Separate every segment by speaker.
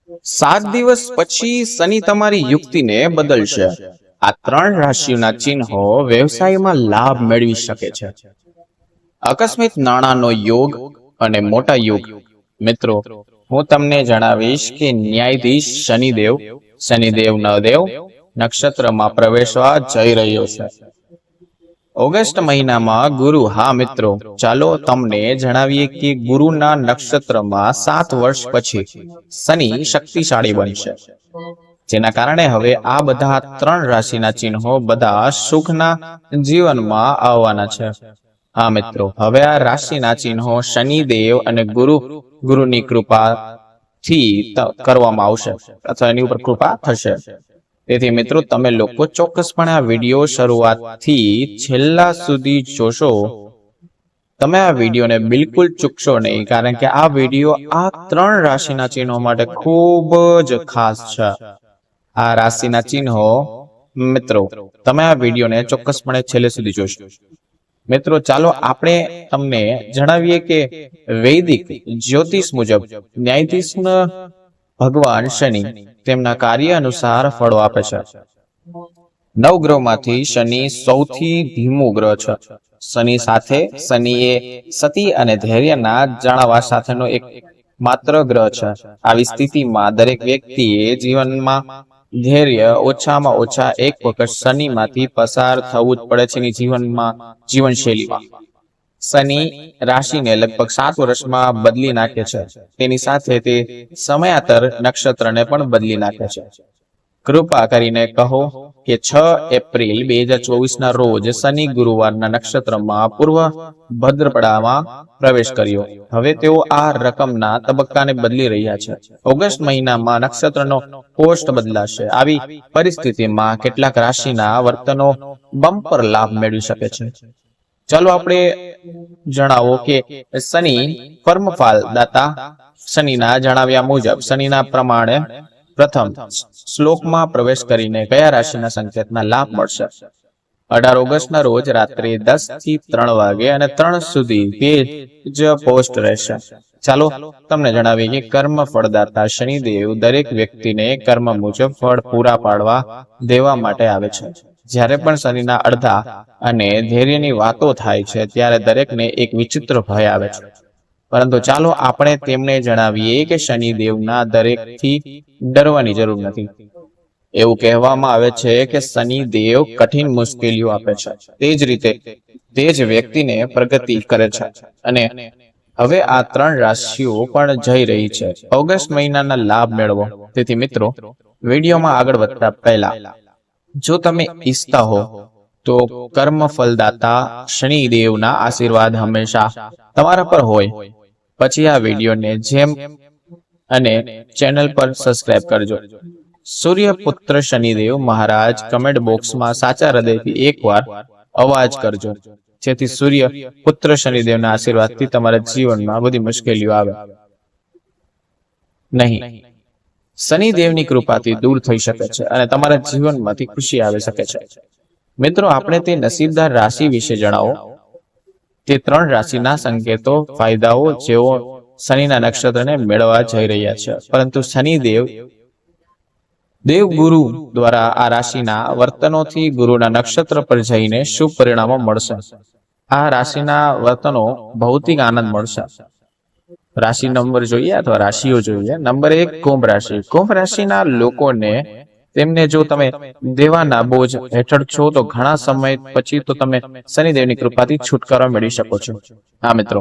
Speaker 1: 7 દિવસ પછી શનિ તમારી યુક્તિને બદલશે. આ 3 રાશિઓના ચિહ્નો વ્યવસાયમાં લાભ મેળવી શકે છે. આકસ્મિક નાણાંનો યોગ અને મોટા યોગ. મિત્રો, હું તમને જણાવીશ કે ન્યાયાધીશ શનિદેવ નવદેવ નક્ષત્રમાં પ્રવેશવા જઈ રહ્યો છે. ઓગસ્ટ મહિનામાં ગુરુ. હા મિત્રો, ચાલો તમને જણાવીએ કે ગુરુના નક્ષત્રમાં 7 વર્ષ પછી શનિ શક્તિશાળી બનશે, જેના કારણે હવે આ બધા 3 રાશિના ચિહ્નો બધા સુખના જીવનમાં આવવાના છે. હા મિત્રો, હવે આ રાશિના ચિહ્નો શનિદેવ અને ગુરુની કૃપાથી કરવામાં આવશે અથવા એની ઉપર કૃપા થશે. તેથી મિત્રો, તમે લોકો ચોક્કસપણે આ વિડીયો શરૂઆતથી છેલ્લા સુધી જોશો. તમે આ વિડીયોને બિલકુલ ચૂકશો નહીં, કારણ કે આ વિડીયો આ 3 રાશિના ચિહ્નો માટે ખૂબ જ ખાસ છે. આ રાશિના ચિહ્નો મિત્રો, તમે આ વિડીયોને ચોક્કસપણે છેલ્લે સુધી જોશો. મિત્રો, ચાલો આપણે તમને જણાવીએ કે વૈદિક જ્યોતિષ મુજબ ન્યાયાધીશ ભગવાન શનિ તેમના કાર્ય અનુસાર ફળો આપે છે. 9 ગ્રહમાંથી શનિ સૌથી ધીમું ગ્રહ છે. શનિ એ સતી અને ધૈર્યના જાણવા સાથેનો એક માત્ર ગ્રહ છે. આવી સ્થિતિમાં દરેક વ્યક્તિએ જીવનમાં ધૈર્ય ઓછામાં ઓછા એક વખત શનિમાંથી પસાર થવું જ પડે છે. જીવનશૈલીમાં શનિ રાશિને લગભગ 7 વર્ષમાં બદલી નાખે છે. તેની સાથે તે સમયાંતર નક્ષત્રને પણ બદલી નાખે છે. કૃપા કરીને કહો કે 6 એપ્રિલ 2024 ના રોજ શનિ ગુરુવારના નક્ષત્રમાં પૂર્વ ભદ્રપડામાં પ્રવેશ કર્યો. હવે તેઓ આ રકમના તબક્કાને બદલી રહ્યા છે. ઓગસ્ટ મહિનામાં નક્ષત્રનો પોસ્ટ બદલાશે. આવી પરિસ્થિતિમાં કેટલાક રાશિના વર્તનો બમ્પર લાભ મેળવી શકે છે. ચાલો આપણે જણાવો કે શનિ કર્મફળ દાતા. શનિના જણાવ્યા મુજબ શનિના પ્રમાણે પ્રથમ શ્લોકમાં પ્રવેશ કરીને કયા રાશિના સંકેતના લાભ મળશે? 18 ઓગસ્ટના રોજ રાત્રે 10 થી 3 વાગે અને 3 સુધી પેજ પોસ્ટ રહેશે. ચાલો તમને જણાવીએ કે કર્મ ફળદાતા શનિદેવ દરેક વ્યક્તિને કર્મ મુજબ ફળ પૂરા પાડવા દેવા માટે આવે છે. જ્યારે પણ શનિના અડધા અને ધૈર્યની વાતો થાય છે, ત્યારે દરેકને એક વિચિત્ર ભય આવે છે. પરંતુ ચાલો આપણે તેમને જણાવીએ કે શનિદેવના દરેકથી ડરવાની જરૂર નથી. એવું કહેવામાં આવે છે કે શનિદેવ કઠિન મુશ્કેલીઓ આપે છે, તે જ રીતે તે જ વ્યક્તિને પ્રગતિ કરે છે. અને હવે આ 3 રાશિઓ પણ જઈ રહી છે. ઓગસ્ટ મહિનાના લાભ મેળવો. તેથી મિત્રો, વિડીયોમાં આગળ વધતા પહેલા જો તમે ઈચ્છતા હો તો કર્મ ફલદાતા શનિદેવના આશીર્વાદ હંમેશા તમારા પર હોય, પછી આ વિડીયોને જેમ અને ચેનલ પર સબસ્ક્રાઇબ કરજો. સૂર્યપુત્ર શનિદેવ મહારાજ કમેન્ટ બોક્સમાં સાચા હૃદયથી એકવાર અવાજ કરજો, જેથી સૂર્ય પુત્ર શનિદેવના આશીર્વાદથી તમારા જીવનમાં બધી મુશ્કેલીઓ આવે નહીં. શનિદેવની કૃપાથી દૂર થઈ શકે છે અને તમારા જીવનમાંથી ખુશી આવી શકે છે. મિત્રો, આપણે તે નસીબદાર રાશિ વિશે જણાવો. તે 3 રાશિના સંકેતો, ફાયદાઓ જેઓ શનિના નક્ષત્રને મેળવવા જઈ રહ્યા છે. પરંતુ શનિદેવ દેવગુરુ દ્વારા આ રાશિના વર્તનોથી ગુરુના નક્ષત્ર પર જઈને શુભ પરિણામો મળશે. આ રાશિના વર્તનો ભૌતિક આનંદ મળશે. રાશિ નંબર જોઈએ અથવા રાશિઓ જોઈએ. નંબર 1, કુંભ રાશિ. કુંભ રાશિના લોકોને તેમને જો તમે દેવાના બોજ હેઠળ છો તો ઘણા સમય પછી તો તમે શનિદેવની કૃપાથી છુટકારો મેળવી શકો છો. હા મિત્રો,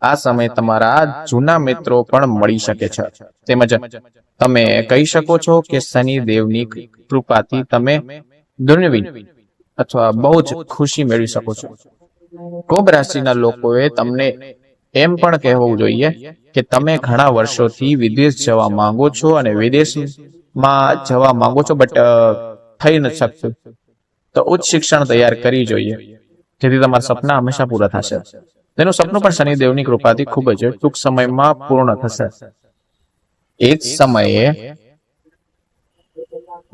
Speaker 1: આ સમય તમારા જૂના મિત્રો પણ મળી શકે છે. તેમજ તમે કહી શકો છો કે શનિદેવની કૃપાથી તમે દુર્નવીન અથવા બહુ જ ખુશી મેળવી શકો છો. કુંભ રાશિના લોકોએ તમને એમ પણ કહેવું જોઈએ કે તમે ઘણા વર્ષોથી વિદેશ જવા માંગો છો અને વિદેશમાં જવા માંગો છો, બટ થઈ નથી શકતું. તો ઉચ્ચ શિક્ષણ તૈયાર કરી જોઈએ, જેથી તમારા સપના હંમેશા પૂરા થશે. તેનું સપનું પણ શનિદેવની કૃપાથી ખૂબ જ ટૂંક સમયમાં પૂર્ણ થશે. એ જ સમયે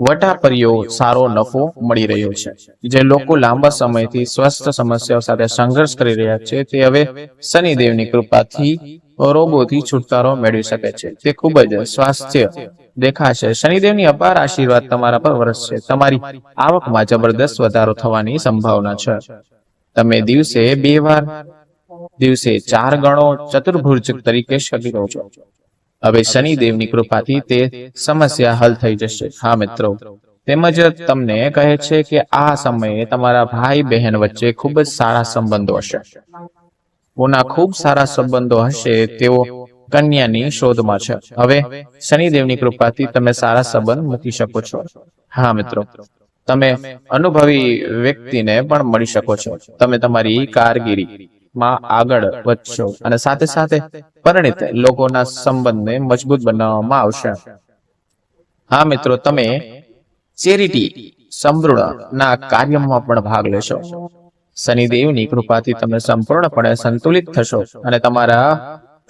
Speaker 1: વટાપરીઓ સારો નફો મળી રહ્યો છે. જે લોકો લાંબા સમયથી સ્વાસ્થ્ય સમસ્યાઓ સાથે સંઘર્ષ કરી રહ્યા છે, તે હવે શનિદેવની કૃપાથી રોગોથી છુટકારો મેળવી શકે છે. તે ખૂબ જ સ્વાસ્થ્ય દેખાશે. શનિદેવની અપાર આશીર્વાદ તમારા પર વરસશે. તમારી આવકમાં જબરદસ્ત વધારો થવાની સંભાવના છે. તમે દિવસે 2 વાર, દિવસે 4 ગણો ચતુર્ભુજ તરીકે શકો છો. હવે શનિદેવની કૃપાથી તે સમસ્યા હલ થઈ જશે. હા મિત્રો, તેમજ તમને કહે છે કે આ સમયે તમારા ભાઈ બહેન વચ્ચે ખૂબ જ સારા સંબંધો હશે. કોના ખૂબ સારા સંબંધો હશે તેઓ કન્યાની શોધમાં છે. હવે શનિદેવની કૃપાથી તમે સારા સંબંધ મૂકી શકો છો. હા મિત્રો, તમે અનુભવી વ્યક્તિને પણ મળી શકો છો. તમે તમારી કારકિર્દીમાં આગળ વધશો અને સાથે સાથે પરિણીત લોકોના સંબંધને મજબૂત બનાવવામાં આવશે. હા મિત્રો, તમે ચેરિટી સમૃદ્ધના કાર્યમાં પણ ભાગ લેશો. શનિદેવની કૃપાથી તમે સંપૂર્ણપણે સંતુલિત થશો અને તમારા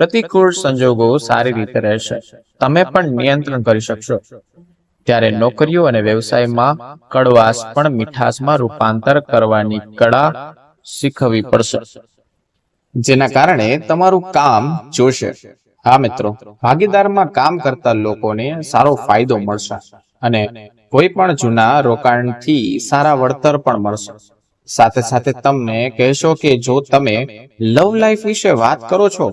Speaker 1: પ્રતિકૂળ સંજોગો સારી રીતે રહેશે. તમે પણ નિયંત્રણ કરી શકશો. ત્યારે નોકરીઓ અને વ્યવસાયમાં કડવાશ પણ મીઠાશમાં રૂપાંતર કરવાની કળા શીખવી પડશે, જેના કારણે તમારું કામ જોશે. હા મિત્રો, ભાગીદારમાં કામ કરતા લોકોને સારો ફાયદો મળશે અને કોઈ પણ જૂના રોકાણથી સારા વળતર પણ મળશે. સાથે સાથે તમને કહેશો કે જો તમે લવ લાઈફ વિશે વાત કરો છો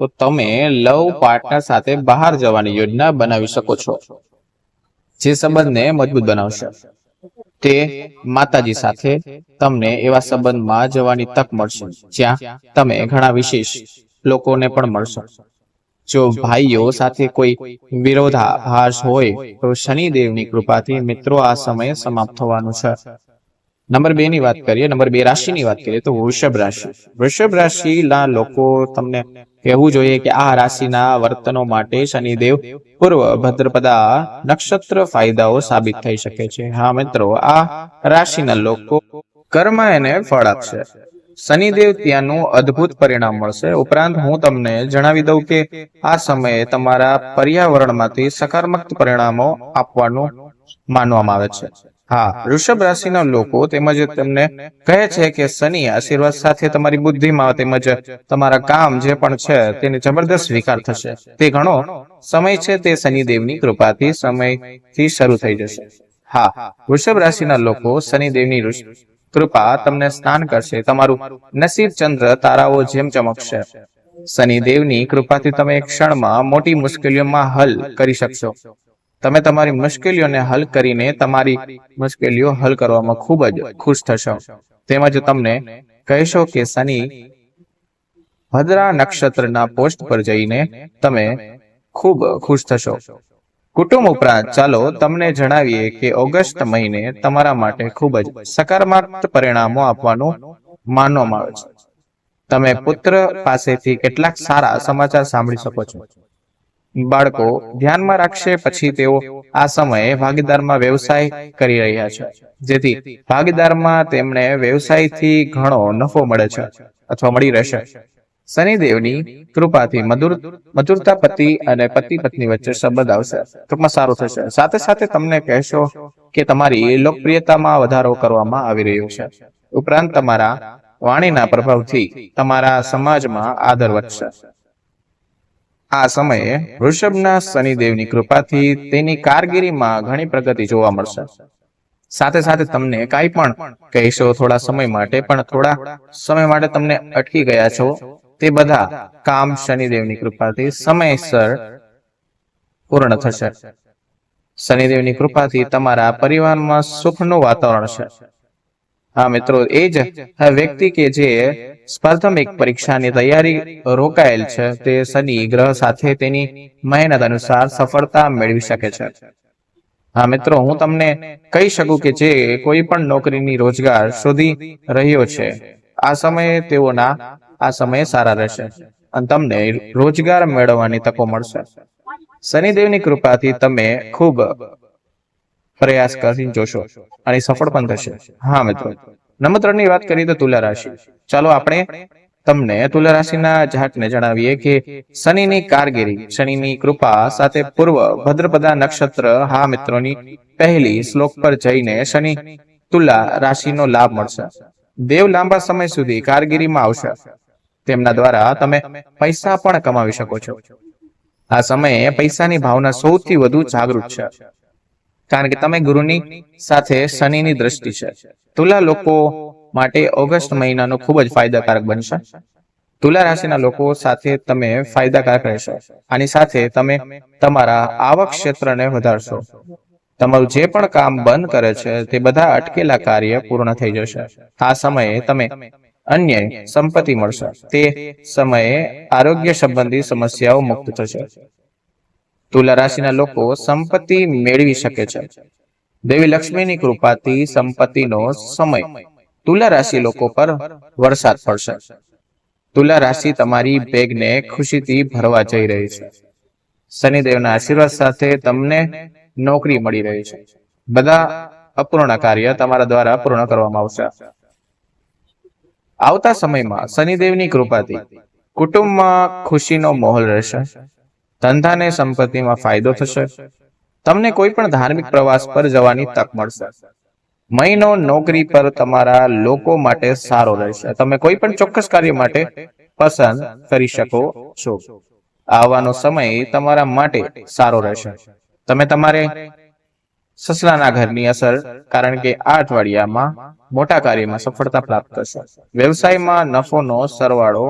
Speaker 1: તો તમે લવ પાર્ટનર સાથે બહાર જવાની યોજના બનાવી શકો છો, જે સંબંધને મજબૂત બનાવશે. તે માતાજી સાથે તમને એવા સંબંધમાં જવાની તક મળશે જ્યાં તમે ઘણા વિશેષ લોકોને પણ મળશો. જો ભાઈઓ સાથે કોઈ વિરોધાભાસ હોય તો શનિદેવની કૃપાથી મિત્રો આ સમય સમાપ્ત થવાનું છે. નંબર 2 ની વાત કરીએ, નંબર 2 રાશિની વાત કરીએ તો વૃષભ રાશિ. વૃષભ રાશિના લોકો, તમને કહેવું જોઈએ કે આ રાશિના વર્તનો માટે શનિદેવ પૂર્વ ભદ્રપદા નક્ષત્ર ફાયદાઓ સાબિત થઈ શકે છે. હા મિત્રો, આ રાશિના લોકો કર્મ એને ફળ આપશે. શનિદેવ ત્યાંનું અદ્ભુત પરિણામ મળશે. ઉપરાંત હું તમને જણાવી દઉં કે આ સમયે તમારા પર્યાવરણમાંથી સકારાત્મક પરિણામો આપવાનું માનવામાં આવે છે. હા, વૃષભ રાશિના લોકો તેમજ તમને કહે છે કે શનિ આશીર્વાદ સાથે તમારી બુદ્ધિમાં તેમજ તમારા કામ જે પણ છે તેની જબરદસ્ત વિકાર થશે. તે ઘણો સમય છે તે શનિદેવની કૃપાથી સમયથી શરૂ થઈ જશે. હા, વૃષભ રાશિના લોકો, શનિદેવની કૃપા તમને સ્નાન કરશે. તમારું નસીબ ચંદ્ર તારાઓ જેમ ચમકશે. શનિદેવની કૃપાથી તમે એક ક્ષણમાં મોટી મુશ્કેલીઓમાં હલ કરી શકશો. તમે તમારી મુશ્કેલીઓને હલ કરીને તમારી મુશ્કેલીઓ હલ કરવામાં ખૂબ જ ખુશ થશો. તેમજ તમને કહેશો કે શનિ ભદ્રા નક્ષત્રના પોસ્ટ પર જઈને તમે ખૂબ ખુશ થશો. કુટુંબ ઉપરાંત ચાલો તમને જણાવીએ કે ઓગસ્ટ મહિને તમારા માટે ખૂબ જ સકારાત્મક પરિણામો આપવાનું માનવામાં આવે છે. તમે પુત્ર પાસેથી કેટલાક સારા સમાચાર સાંભળી શકો છો. બાળકો ધ્યાનમાં રાખશે. પછી તેઓ આ સમયે ભાગીદારમાં વ્યવસાય કરી રહ્યા છે, જેથી ભાગીદારમાં તેમને વ્યવસાયથી ઘણો નફો મળે છે અથવા મળી રહેશે. શનિદેવની કૃપાથી મધુરતા પતિ અને પતિ પત્ની વચ્ચે સંબંધ આવશે, ટૂંકમાં સારું થશે. સાથે સાથે તમને કહેશો કે તમારી લોકપ્રિયતામાં વધારો કરવામાં આવી રહ્યો છે. ઉપરાંત તમારા વાણીના પ્રભાવથી તમારા સમાજમાં આદર વધશે. આ સમયે વૃષભના શનિદેવની કૃપાથી તેની કારકિર્દીમાં ઘણી પ્રગતિ જોવા મળશે. સાથે સાથે તમને કાંઈ પણ કહેશો થોડા સમય માટે, પણ થોડા સમય માટે તમને અટકી ગયા છો, તે બધા કામ શનિદેવની કૃપાથી સમયસર પૂર્ણ થશે. શનિદેવની કૃપાથી તમારા પરિવારમાં સુખનું વાતાવરણ છે. હા મિત્રો, એ જ વ્યક્તિ કે જે સ્પર્ધાત્મક પરીક્ષાની તૈયારી રોકાયેલ છે તે શનિ ગ્રહ સાથે તેની મહેનત અનુસાર સફળતા મેળવી શકે છે. હા મિત્રો, હું તમને કહી શકું કે જે કોઈ પણ નોકરીની રોજગાર શોધી રહ્યો છે, આ સમયે તેઓના આ સમયે સારા રહેશે અને તમને રોજગાર મેળવવાની તકો મળશે. શનિદેવની કૃપાથી તમે ખૂબ પ્રયાસ કરી જોશો અને સફળ પણ થશે. હા મિત્રો, નંબર 3 ની વાત કરીએ તો તુલા રાશિ. ચાલો આપણે તમને તુલા રાશિના જાતકને જણાવીએ કે શનિની કારકિર્દી, શનિની કૃપા સાથે પૂર્વ ભદ્રપદા નક્ષત્ર. હા મિત્રોની પહેલી શ્લોક પર જઈને શનિ તુલા રાશિનો લાભ મળશે. દેવ લાંબા સમય સુધી કારકિર્દીમાં આવશે. તેમના દ્વારા તમે પૈસા પણ કમાવી શકો છો. આ સમયે પૈસાની ભાવના સૌથી વધુ જાગૃત છે, કારણ કે તમે ગુરુની સાથે શનિની દ્રષ્ટિ છે. તુલા લોકો માટે ઓગસ્ટ મહિનાનો ખૂબ જ ફાયદાકારક બનશે. તુલા રાશિના લોકો સાથે તમે ફાયદાકારક રહેશો. આની સાથે તમે તમારા આવક ક્ષેત્રને વધારશો. તમારું જે પણ કામ બંધ કરે છે તે બધા અટકેલા કાર્ય પૂર્ણ થઈ જશે. આ સમયે તમે અન્ય સંપત્તિ મળશે. તે સમયે આરોગ્ય સંબંધી સમસ્યાઓ મુક્ત થશે. તુલા રાશિના લોકો સંપત્તિ મેળવી શકે છે. દેવી લક્ષ્મીની કૃપાથી સંપત્તિનો સમય તુલા રાશિ લોકો પર વરસાદ પડશે. તુલા રાશિ તમારી બેગને ખુશીથી ભરવા જઈ રહી છે. શનિદેવના આશીર્વાદ સાથે તમને નોકરી મળી રહી છે. બધા અપૂર્ણ કાર્ય તમારા દ્વારા પૂર્ણ કરવામાં આવશે. આવતા સમયમાં શનિદેવની કૃપાથી કુટુંબમાં ખુશીનો માહોલ રહેશે. ધંધાને સંપત્તિમાં ફાયદો થશે. તમને કોઈ પણ ધાર્મિક પ્રવાસ પર જવાની તક મળશે. મહિનો નોકરી પર તમારા લોકો માટે સારો રહેશે. તમે કોઈ પણ ચોક્કસ કાર્ય માટે પસંદ કરી શકો છો. આવવાનો સમય તમારા માટે સારો રહેશે. તમે તમારે સસલાના ઘરની અસર, કારણ કે આ અઠવાડિયામાં મોટા કાર્યમાં સફળતા પ્રાપ્ત કરશો. વ્યવસાયમાં નફોનો સરવાળો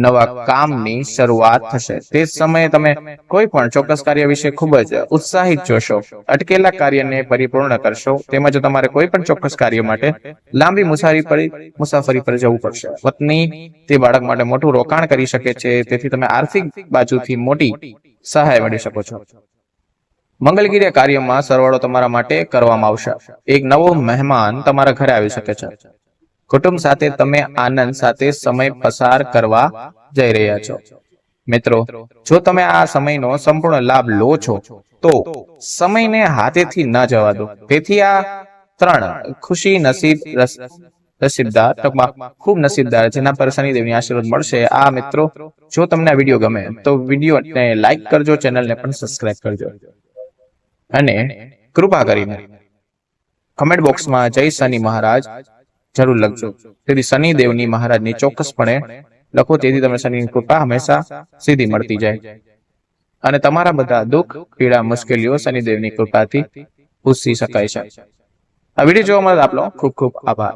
Speaker 1: નવા કામની શરૂઆત થશે. તે જ સમયે તમે કોઈ પણ ચોક્કસ કાર્ય વિશે ખૂબ જ ઉત્સાહિત જોશો. અટકેલા કાર્યને પરિપૂર્ણ કરશો. તેમજ તમારે કોઈ પણ ચોક્કસ કાર્ય માટે લાંબી મુસાફરી પર જવું પડશે. પત્ની તે બાળક માટે મોટું રોકાણ કરી શકે છે. તેથી તમે આર્થિક બાજુથી મોટી સહાય મળી શકો છો. મંગલગીરી કાર્યમાં સરવાળો તમારા માટે કરવામાં આવશે. એક નવો મહેમાન તમારા ઘરે આવી શકે છે. કુટુંબ સાથે તમે આનંદ સાથે સમય પસાર કરવા જઈ રહ્યા છો. મિત્રો, જો તમે આ સમયનો સંપૂર્ણ લાભ લો છો તો સમયને હાથેથી ન જવા દો. તેથી આ 3 ખુશી નસીબદાર, ટૂંકમાં ખૂબ નસીબદાર, જેના પર શનિદેવની આશીર્વાદ મળશે. આ મિત્રો, જો તમને આ વિડીયો ગમે તો વિડીયોને લાઈક કરજો, ચેનલને પણ સબસ્ક્રાઇબ કરજો અને કૃપા કરીને કમેન્ટ બોક્સમાં જય શનિ મહારાજ જરૂર લખજો. તેથી શનિદેવની મહારાજની ચોક્કસપણે લખો, તેથી તમને શનિની કૃપા હંમેશા સીધી મળતી જાય અને તમારા બધા દુઃખ, પીડા, મુશ્કેલીઓ શનિદેવની કૃપાથી ભૂસી શકાય છે. આ વિડીયો જોવા માટે આપનો ખૂબ ખૂબ આભાર.